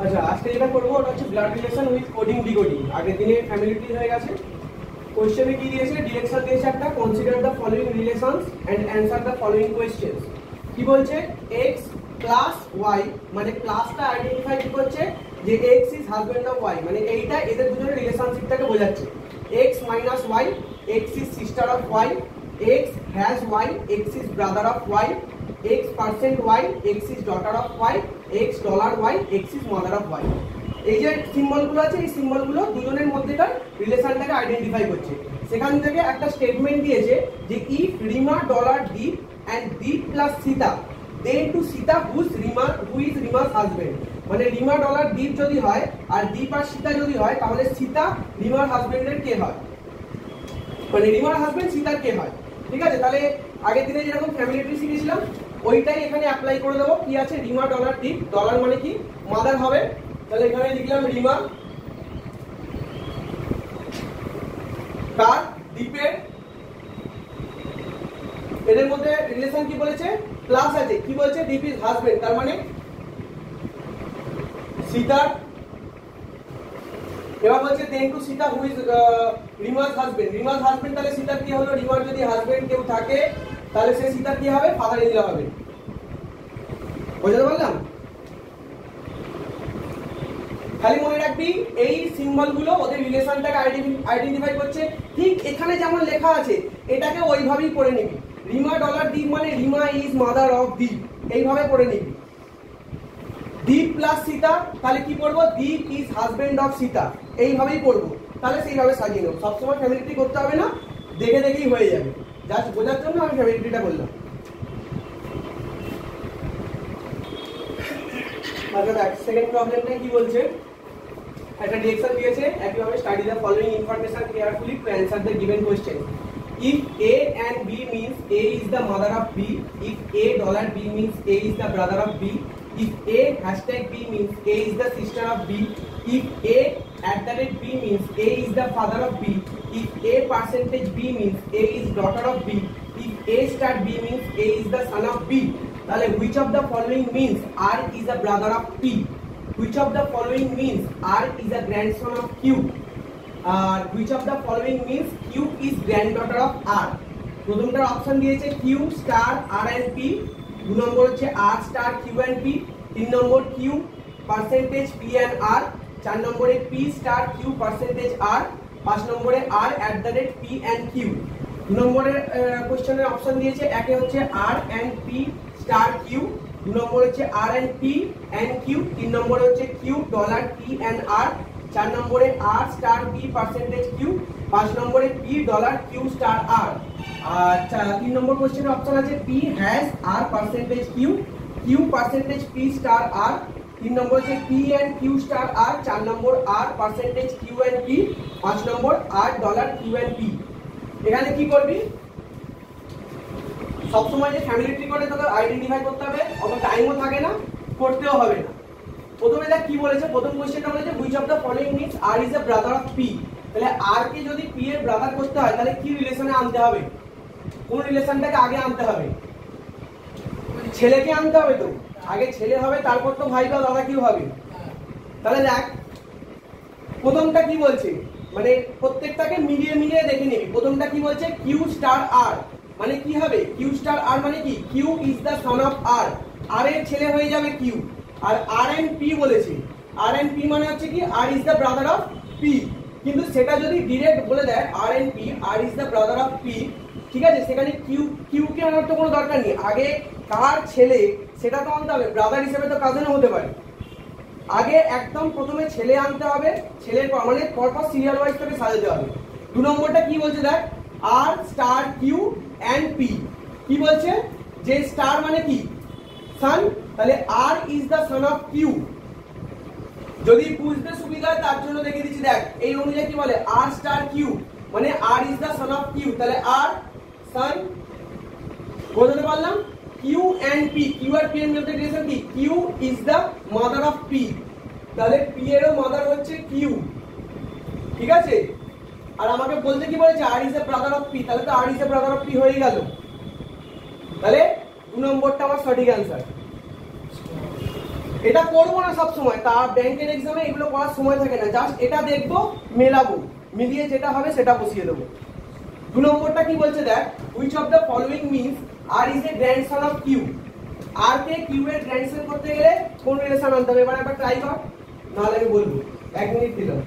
আচ্ছা, আজকে যেটা করবো ওটা হচ্ছে blood relation with coding decoding. আগের দিনে ফ্যামিলি ট্রি হয়ে গেছে। কোশ্চেনে কি দিয়েছে, ডিরেকশন দিয়েছে একটা, consider the following relations and answer the following questions. কি বলছে, x প্লাস y, মানে প্লাসটা আইডেন্টিফাই কি করছে যে x is husband of y, মানে এইটা এদের দুজনের রিলেশনশিপটাকে বোঝাচ্ছে। x minus y, x is sister of y, x has y, x is brother of y, x percent y, x is daughter of y, x dollar y, x is mother of y। এই যে সিম্বলগুলো আছে, এই সিম্বলগুলো দুজনের মধ্যেকার রিলেশনটাকে identify করছে। সেখান থেকে একটা স্টেটমেন্ট দিয়েছে যে if Rima dollar Deep and Deep plus Sita then to Sita who is Rima's husband, মানে রিমা ডলার দীপ যদি হয় আর দীপ আর সীতা যদি হয় তাহলে সীতা রিমার হাজবেন্ডের কে হয়, মানে রিমার হাজবেন্ড সীতার কে হয়। ঠিক আছে, তাহলে আগের দিনে যেরকম ফ্যামিলি ট্রি শিখেছিলাম ওইটাই এখানে অ্যাপ্লাই করে দেবো। কি আছে, রিমা ডলার দীপ, ডলার মানে কি মাদার হবে, তাহলে এখানে লিখলাম রিমা তার দ্বীপের, এদের মধ্যে রিলেশন কি বলেছে, প্লাস আছে। কি বলছে, দীপ ইজ হাজবেন্ড, তার মানে সীতার। এবার বলছে then to Sita who is Rima's husband, Rima's husband, তাহলে সীতার কি হলো, রিমার যদি হাজবেন্ড কেউ থাকে তাহলে সে সীতার কি হবে, ফাদার ইন ল হবে। বুঝতে পারলাম? খালি মনে রাখবি এই সিম্বলগুলো ওদের রিলেশনটাকে আইডেন্টিফাই করছে। ঠিক এখানে যেমন লেখা আছে এটাকে ওইভাবেই পড়ে নিবি। রিমা ডলার দীপ মানে রিমা ইজ মাদার অফ দীপ, এইভাবে পড়ে নিবি। দীপ প্লাস সীতা, তাহলে কি পড়বো, দীপ ইজ হাজবেন্ড অফ সীতা, এইভাবেই পড়বো। তাহলে সেইভাবে সাজিয়ে নেব, সবসময় ফ্যামিলি ট্রি করতে হবে না, দেখে দেখেই হয়ে যাবে। জাস্ট বোঝার জন্য আমি ফ্যামিলি ট্রিটা বললাম। সেকেন্ড প্রবলেমটা কি বলছে, একটা ডিরেকশন দিয়েছে একইভাবে, study the following information carefully to answer the given question. If A and B means A is the mother of B, if A dollar B means A is the brother of B, if A hashtag B means A is the sister of B, if A at the rate B means A is the father of B, if A percentage B means A is daughter of B, if A star B means A is the son of B, তাহলে which of the following means R is a brother of P, which of the following means R is a grandson of Q, which of the following means Q is granddaughter of R। প্রথমটার option দিয়েছে Q star R and P, দু নম্বর হচ্ছে R star Q and P, তিন নম্বর Q percentage P and R, চার নম্বরে P star Q percentage R, পাঁচ নম্বরে R at the rate P and Q। দু নম্বরের কোশ্চেনের অপশন দিয়েছে, একে হচ্ছে R and P star Q, দু নম্বর হচ্ছে R and P and Q, তিন নম্বরে হচ্ছে Q dollar P and R, চার নম্বরে R star P percentage Q, পাঁচ নম্বরে P dollar Q star R। আর তিন নম্বর কোশ্চেনের অপশন আছে P has R percentage Q, Q percentage P star R, তিন নম্বর হচ্ছে P and Q star R, চার নম্বর R percentage Q and P, পাঁচ নম্বর R dollar Q and P। এখানে কি করবি, সবসময় যে ফ্যামিলি ট্রি করে তোকে আইডেন্টিফাই করতে হবে, অত টাইমও থাকে না, করতেও হবে না। প্রথমে দেখ কি বলেছে, প্রথম কোশ্চেনটা বলেছে which of the following means R is a brother of P, তাহলে R কে যদি P এর ব্রাদার করতে হয় তাহলে কি রিলেশনে আনতে হবে, কোন রিলেশনটাকে আগে আনতে হবে, ছেলেকে আনতে হবে। তো আগে ছেলে হবে তারপর তো ভাই বা দাদা কিউ হবে। তাহলে দেখ প্রথমটা কি বলছে, মানে প্রত্যেকটাকে মিলিয়ে মিলিয়ে দেখে নিবি। প্রথমটা কি বলছে, Q স্টার R, মানে কি হবে, Q স্টার R মানে কি, Q is the son of R, R এর ছেলে হয়ে যাবে Q। R R and P বলেছে, R and P মানে হচ্ছে কি R is the brother of P, কিন্তু সেটা যদি ডাইরেক্ট বলে দেয় R and P R is the brother of P, ঠিক আছে, সেখানে Q কে আনার তো কোনো দরকার নেই, আগে কার ছেলে সেটা তো আনতে হবে, ব্রাদার হিসেবে তো কাজিনও হতে পারে। আগে একদম প্রথমে ছেলে আনতে হবে, ছেলের মানে পরপর সিরিয়াল ওয়াইজ থেকে সাজাতে হবে। দু নম্বরটা কি বলছে দেখ, R star Q and P, কি বলছে যে স্টার মানে কি সান, তাহলে R is the son of Q। যদি বুঝতে সুবিধা হয় তার জন্য দেখে দিচ্ছি, দেখ এই অনুযায়ী কি বলে, R স্টার Q মানে R is the son of Q, তাহলে R son, বুঝতে পারলাম, Q and P, Q R P এর মধ্যে রিলেশন কি, Q is the mother of P, তাহলে P এরও মাদার হচ্ছে Q, ঠিক আছে। আর আমাকে বলতে কি বলেছে, R is the brother of P, তাহলে তো R is the brother of P হয়ে গেল। তাহলে দু নম্বরটা আমার সঠিক অ্যান্সার। এটা করবো না সব সময়, তার ব্যাংকের এক্সামে এগুলো করার সময় থাকে না, জাস্ট এটা দেখবো, মেলাবো, মিলিয়ে যেটা হবে সেটা বসিয়ে দেবো। 2 নম্বরটা কি বলছে দেখ, which of the following means R is a grandson of Q? R K Q এর গ্র্যান্ডসন করতে গেলে কোন রিলেশন আনতে হবে? এবার একবার ট্রাই কর, নাহলে আমি বলবো। 1 মিনিট দিলাম।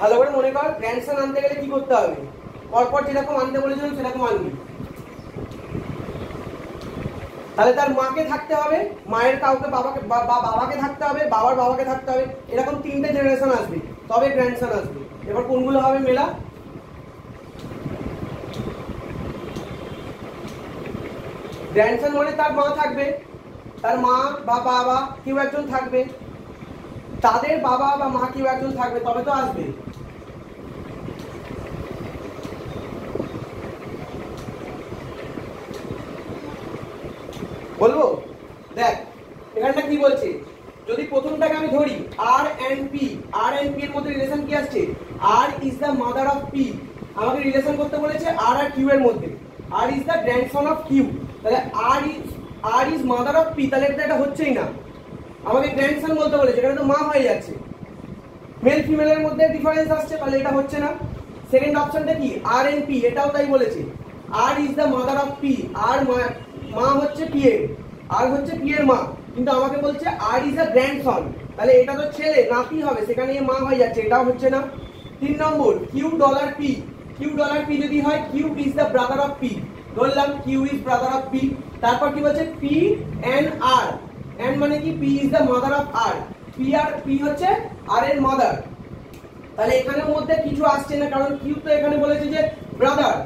ভালো করে মনে কর, গ্র্যান্ডসন আনতে গেলে কি করতে হবে? পরপর যেরকম আনতে বলেছিল সেরকম আনবি। তাহলে তার মাকে থাকতে হবে, মায়ের কাউকে বাবাকে বাবাকে থাকতে হবে, বাবার বাবাকে থাকতে হবে, এরকম 3টে জেনারেশন আসবে, তবে গ্র্যান্ডসন আসবে। এবার কোনগুলো হবে মেলা? গ্র্যান্ডসন মানে তার মা থাকবে, তার মা বা বাবা কেউ একজন থাকবে, তাদের বাবা বা মা কেউ একজন থাকবে, তবে তো আসবে। বলবো দেখ এখানটা কি বলছে, যদি প্রথমটাকে আমি ধরি R and P, R and P এর মধ্যে রিলেশন কি আসছে? R is the mother of P. আমাকে রিলেশন করতে বলেছে আর আর কিউ এর মধ্যে, R is the grandson of Q. তাহলে R is mother of P, তাহলে এটা হচ্ছেই না, আমাকে গ্র্যান্ডসন বলতে বলেছে, এখানে তো মা হয়ে যাচ্ছে, মেল ফিমেলের মধ্যে ডিফারেন্স আসছে, তাহলে এটা হচ্ছে না। সেকেন্ড অপশনটা কি? আর এন্ড পি, এটাও তাই বলেছে, R is the mother of P, R মা হচ্ছে পি এর, আর হচ্ছে পি এর মা, কিন্তু আমাকে বলছে আর ইজ আ গ্র্যান্ডসন, তাহলে এটা তো ছেলে নাতি হবে, সেখানে মা হয়ে যাচ্ছে, এটাও হচ্ছে না। 3 নম্বর Q dollar P, Q dollar P যদি হয় Q is the brother of P, ধরলাম Q is brother of P, তারপর কি বলছে পি এন্ড আর, এন্ড মানে কি P is the mother of R, P হচ্ছে আর এর মাদার, তাহলে এখানের মধ্যে কিছু আসছে না, কারণ কিউ তো এখানে বলেছে যে brother,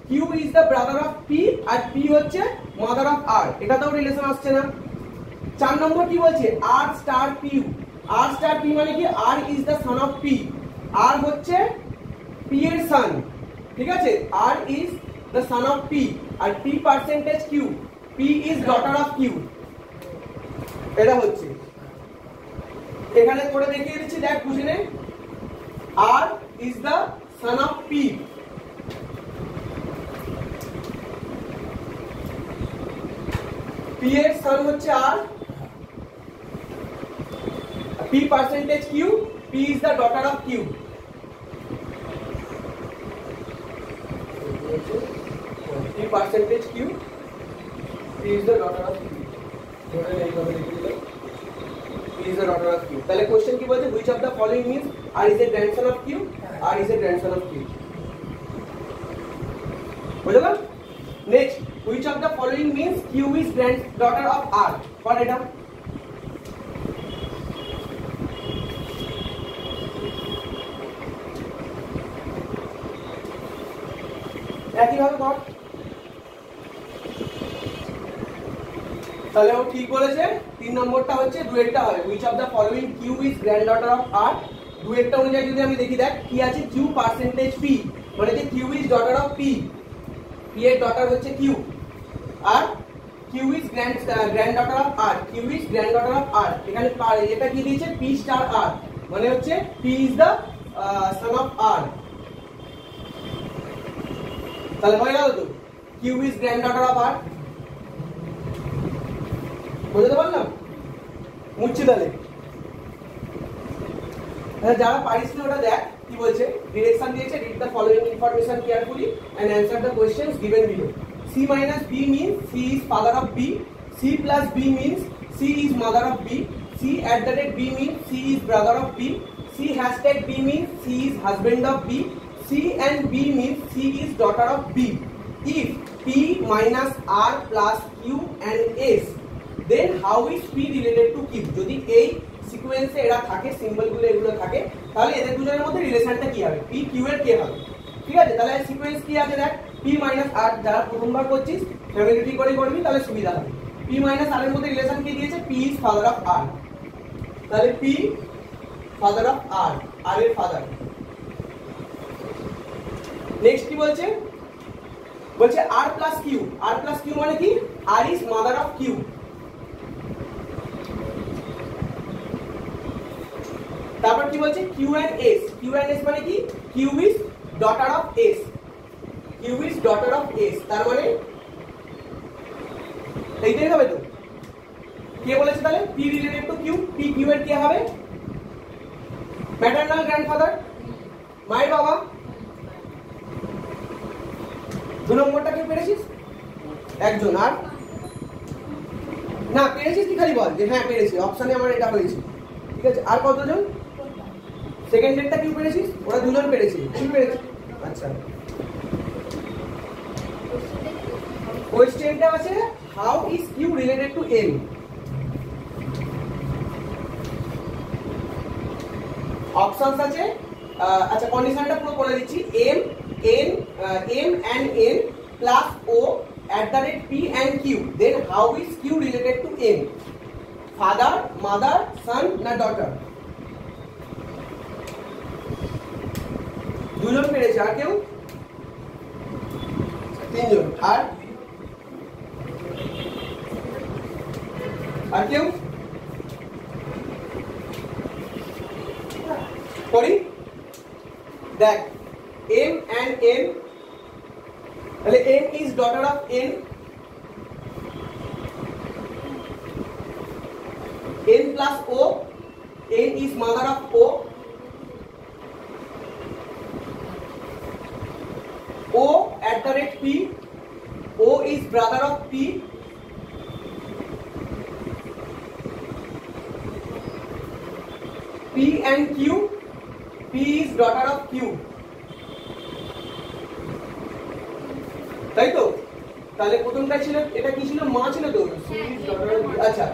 Q is the brother of P, R P হচ্ছে মাদার অফ আর, এটাতেও রিলেশন আসছে না। 4 নম্বর কি বলছে? R star P, R star P মানে কি R is the son of P, R হচ্ছে পি এর সন, ঠিক আছে, R is the son of P, R P percentage Q, P is daughter of Q, এটা হচ্ছে। এখানে করে দেখিয়ে দিচ্ছি, দেখ বুঝে নে, আর is the son of P, P এর সন হচ্ছে R, P percentage Q, P is the daughter of Q, P percentage Q, P is the daughter of Q, ধরে এইভাবে লিখে দিলাম, P is the daughter of Q. তাহলে question কি বলছে? Which of the following means R is a grandson of Q, R is a grandson of Q, বুঝলে না? Next, which of the following means Q is granddaughter of R? কর এটা। একইভাবে কর, তাহলে ও ঠিক বলেছে। 3 নম্বরটা হচ্ছে ডুয়েটটা হবে, which of the following Q is granddaughter of R? ডুয়েটটা অনুযায়ী যদি আমি দেখি, দেখ কি আছে, Q পার্সেন্টেজ P, মানে যে Q is daughter of P, P এর ডটার হচ্ছে Q, আর Q is granddaughter of R, Q is granddaughter of R, এখানে এটা কি দিয়েছে? P star R, মানে হচ্ছে P is the son of R, তাহলে হয়ে গেল তো, Q is granddaughter of R, বুঝতে পারলাম? মুচ্ছি তাহলে যারা পারিস না ওটা দেখ কি বলছে, ডিরেকশন দিয়েছে, read the following information carefully and answer the questions given below. C minus B means C is father of B, C plus B means C is mother of B, C at the rate B means C is brother of B, C hashtag B means C is husband of B, C and B means C is daughter of B. If P minus R plus Q and S, then how is P related to Q? যদি এই সিকোয়েন্সে এরা থাকে, সিম্বলগুলো এগুলো থাকে, তাহলে এদের দুজনের মধ্যে রিলেশনটা কি হবে? P Q এর কে হবে? ঠিক আছে, তাহলে সিকোয়েন্স কি আছে দেখ, P minus R, যারা প্রথমবার করছিস ফ্যামিলিটি করে করবি তাহলে সুবিধা হবে। P minus R এর মধ্যে রিলেশন কি দিয়েছে? P is father of R, তাহলে P father of R, R এর ফাদার। নেক্সট কি বলছে? বলছে R plus Q, R plus Q মানে কি, R is mother of Q. তারপর কি বলছে Q and S, Q and S মানে কি, Q is daughter of S, Q is daughter of S, তার মানে এইটাই হবে। তো কে বলেছে তাহলে P related to Q, P Q এর কে হবে, ম্যাটারনাল গ্র্যান্ডফাদার, মায়ের বাবা। 2 নম্বরটা কি পেরেছিস, একজন, আর না পেরেছিস কি খালি বল যে হ্যাঁ পেরেছি, অপশনে আমার এটা হয়েছে, ঠিক আছে। আর কতজন, সেকেন্ড ডেটটা কি পেরেছিস, ওরা 2 জন পেরেছে, কি পেরেছিস, আচ্ছা। কোশ্চেনটা আছে how is Q related to M. Options আছে, আচ্ছা কন্ডিশনটা পুরো বলে দিচ্ছি, M N M and N plus O @ p and q, then how is q related to m, father, mother, son না daughter। 2 জন পেরেছে, আর কেউ, 3 জন, আর কেউ করি, দেখ m and n, তাহলে n is daughter of n, n plus o, n is mother of o, o @ p, o is brother of p, p and q, p is daughter of q, তাই তো। তাহলে প্রথমটা ছিল, এটা কি ছিল, মা ছিল তো, আচ্ছা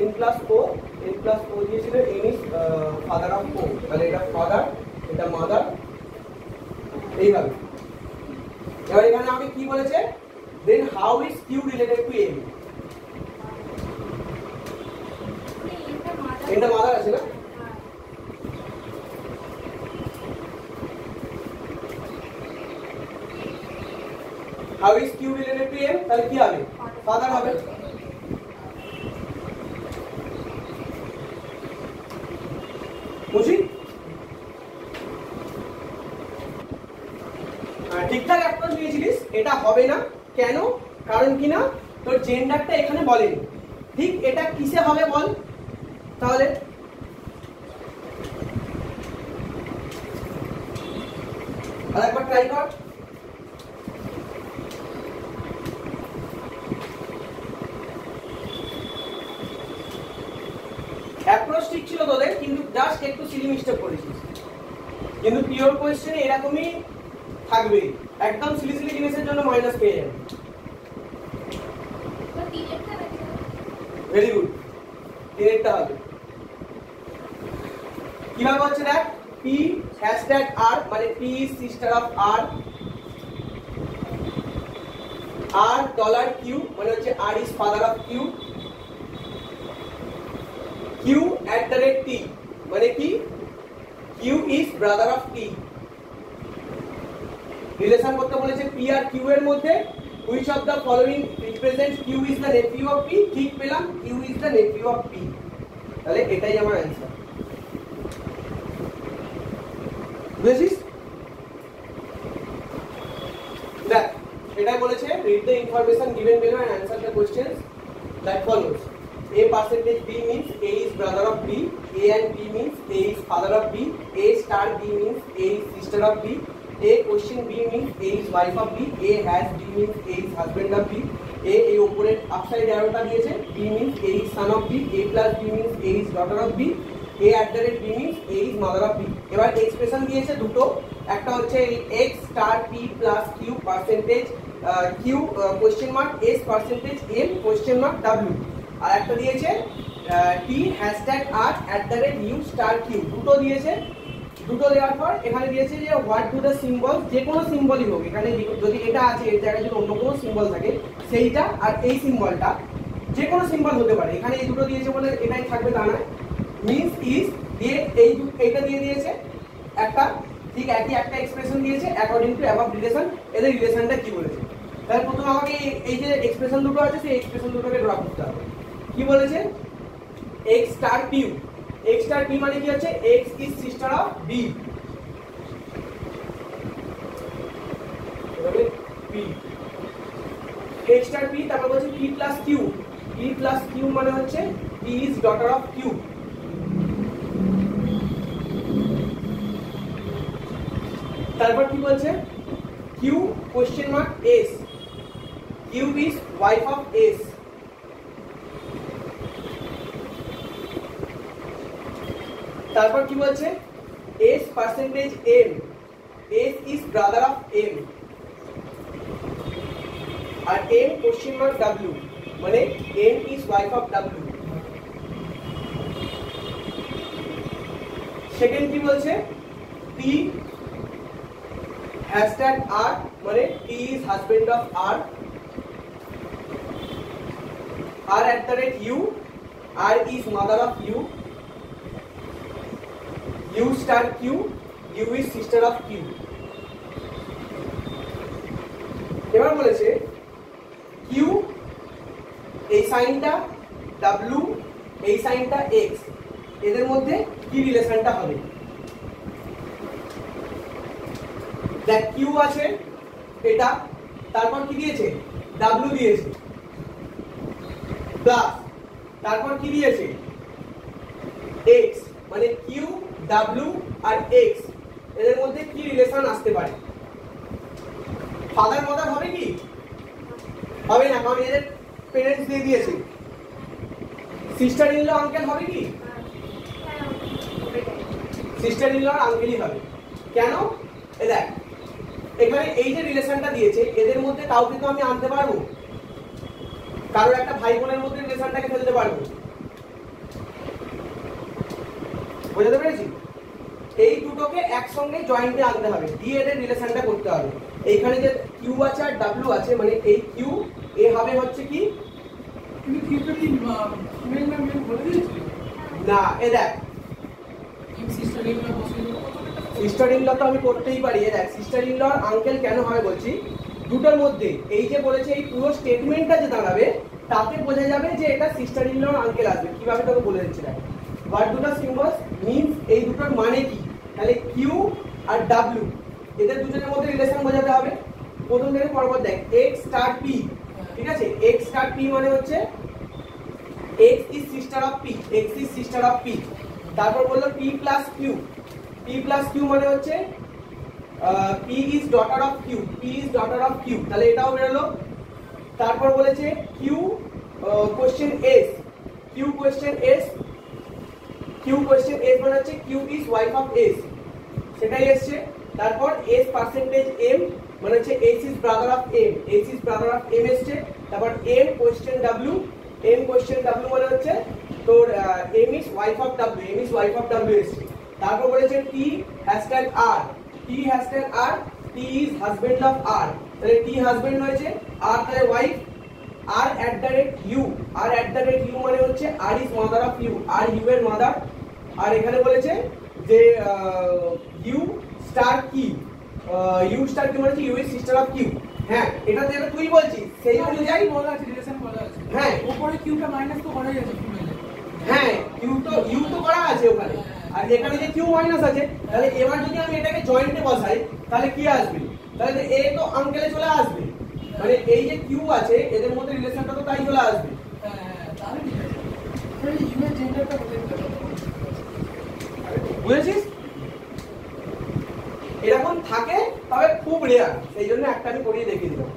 n প্লাস ও দিয়েছিল, n ইজ ফাদার অফ ও, তাহলে এটা ফাদার, এটা মাদার, এইভাবে। এবার এখানে আমাকে কি বলেছে, then how is Q related to M, এটা মাদার আছে না, how is q related to m, তাহলে কি হবে, ফাদার হবে। বুঝি ঠিকঠাক অ্যাপ্রোচ নিয়েছিলিস, এটা হবে না কেন, কারণ কি না তোর জেন্ডারটা এখানে বলেনি, ঠিক এটা কিসে হবে বল, তাহলে আরেকবার ট্রাই কর। অ্যাপ্রোচ ঠিক ছিল তোদের, কিন্তু জাস্ট একটু সিলি মিস্টেক করেছিস, কিন্তু পিওর কোয়েশ্চেনে এরকমই থাকবে, একদম সিলি সিলি জিনিসের জন্য মাইনাস পেয়ে যাবে। ভেরি গুড, 3টা হবে। কিভাবে হচ্ছে দেখ, p #r মানে p is sister of r, $q মানে হচ্ছে r is father of q, q @ t মানে কি, q is brother of t। Relation করতে বলেছে p আর q এর মধ্যে, which of the following represents q is the nephew of p, ঠিক পেলাম q is the nephew of p, তাহলে এটাই আমার অ্যানসার। বুঝেছিস, দেখ এটাই বলেছে, read the information given below and answer the questions that follows. A percentage B means A is brother of B, A and B means A is father of B, A star B means A is sister of B, A question B means A is wife of B, A has B means A is husband of B, A এই উপরে upside অ্যারোটা দিয়েছে, B means A is son of B, A plus B means A is daughter of B, A @ b means A is mother of B। এবার expression দিয়েছে দুটো, একটা হচ্ছে x star p plus q percentage q question mark s percentage m question mark w, আর একটা দিয়েছে t #r @ u star q, দুটো দিয়েছে। দুটো দেওয়ার পর এখানে দিয়েছে যে হোয়াট ডু দ্য সিম্বল, যে কোনো সিম্বলই হোক, এখানে যদি এটা আছে এর জায়গায় যদি অন্য কোনো সিম্বল থাকে সেইটা, আর এই সিম্বলটা যে কোনো সিম্বল হতে পারে, এখানে এই দুটো দিয়েছে বলে এটাই থাকবে তা নয়। মিন্স ইজ দিয়ে এইটা দিয়ে দিয়েছে একটা, ঠিক একই একটা এক্সপ্রেশন দিয়েছে অ্যাকর্ডিং টু অ্যাবাভ রিলেশন। এদের রিলেশনটা কি বলেছে? তাহলে প্রথমে আমাকে এই যে এক্সপ্রেশন দুটো আছে সেই এক্সপ্রেশন দুটোকে ড্র করতে হবে। কি বলেছে? x star p, x star p মানে কি হচ্ছে x is sister of b, এভাবে p, x স্টার p। তারপর বলছে p plus q, p plus q মানে হচ্ছে p is daughter of q। তারপর কি বলছে? q question mark s, q is wife of s। তারপর কি বলছে? s percentage m, s is brother of m, আর m question mark w মানে m is wife of w। Second কি বলছে? p hashtag r মানে p is husband of r, r at the rate u, r is mother of u, u star q, u is sister of q। এবার বলেছে q এই সাইনটা w, এই সাইনটা x, এদের মধ্যে কি রিলেশনটা হবে? দেখ q আছে এটা, তারপর কি দিয়েছে? w দিয়েছে, প্লাস তারপর কি দিয়েছে? x, মানে q w আর x এদের মধ্যে কি রিলেশন আসতে পারে? ফাদার মাদার হবে কি? হবে না, কারণ এদের পেরেন্টস দিয়ে দিয়েছে। সিস্টার ইন ল আঙ্কেল হবে কি? সিস্টার ইন ল আঙ্কেলই হবে। কেন? এ দেখ এখানে এই যে রিলেশনটা দিয়েছে এদের মধ্যে কাউকে তো আমি আনতে পারবো, কারোর একটা ভাই বোনের মধ্যে রিলেশনটাকে ফেলতে পারবো। বুঝতে পেরেছি? এই দুটোকে একসঙ্গে জয়েন্টে আনতে হবে, দিয়ে এদের রিলেশনটা করতে হবে। এইখানে যে কিউ আছে আর ডাব্লিউ আছে মানে এই কিউ এ হবে হচ্ছে কি না, এ দেখ সিস্টার ইন ল তো আমি করতেই পারি। এ দেখ সিস্টার ইন ল আর আঙ্কেল কেন হবে বলছি, দুটোর মধ্যে এই যে বলেছে এই পুরো স্টেটমেন্টটা যে দাঁড়াবে তাতে বোঝা যাবে যে এটা সিস্টার ইন ল আর আঙ্কেল আসবে। কিভাবে তোকে বলে দিচ্ছি দেখ, হোয়াট দুটো সিম্বলস মিন্স এই দুটোর মানে কি। তাহলে কিউ আর ডাব্লিউ এদের দুজনের মধ্যে রিলেশন বোঝাতে হবে। প্রথম থেকে পরপর দেখ x স্টার p, ঠিক আছে, x স্টার p মানে হচ্ছে x is sister of p, x is sister of p। তারপর বললো p plus q, p plus q মানে হচ্ছে p is daughter of q, p is daughter of q, তাহলে এটাও বেরোলো। তারপর বলেছে q question s, q question s, q question s মানে হচ্ছে q is wife of s, সেটাই এসছে। তারপর s percentage m মানে হচ্ছে s is brother of m, s is brother of m এসছে। তারপর m question w, m question w মানে হচ্ছে তোর m is wife of w, m is wife of w এসছে। তারপর বলেছে t hashtag r, t hashtag r, t is husband of r, তাহলে t husband হয়েছে, r তাহলে wife, r at the rate u, r at the rate u মানে হচ্ছে r is mother of u, r u এর mother। আর এখানে বলেছে যে u star q, u star q মানে হচ্ছে u is sister of q। হ্যাঁ এটা তো তুই বলছিস সেই অনুযায়ী বলা আছে, রিলেশন বলা আছে। হ্যাঁ উপরে q টা মাইনাস তো করা যাচ্ছে, হ্যাঁ u তো করা আছে ওখানে, আর এখানে যে q মাইনাস আছে। তাহলে এবার যদি আমি এটাকে জয়েন্টে বসাই তাহলে কি আসবে? তাহলে a তো আঙ্কেলে চলে আসবে, মানে এই যে q আছে এদের মধ্যে রিলেশনটা তো তাই চলে আসবে। হ্যাঁ তাহলে ঠিক আছে, তাহলে u এর জেন্ডারটা বলতে হবে, বুঝেছিস? এরকম থাকে তবে খুব রেয়ার, সেই জন্য একটা আমি করিয়ে দেখিয়ে দিলাম।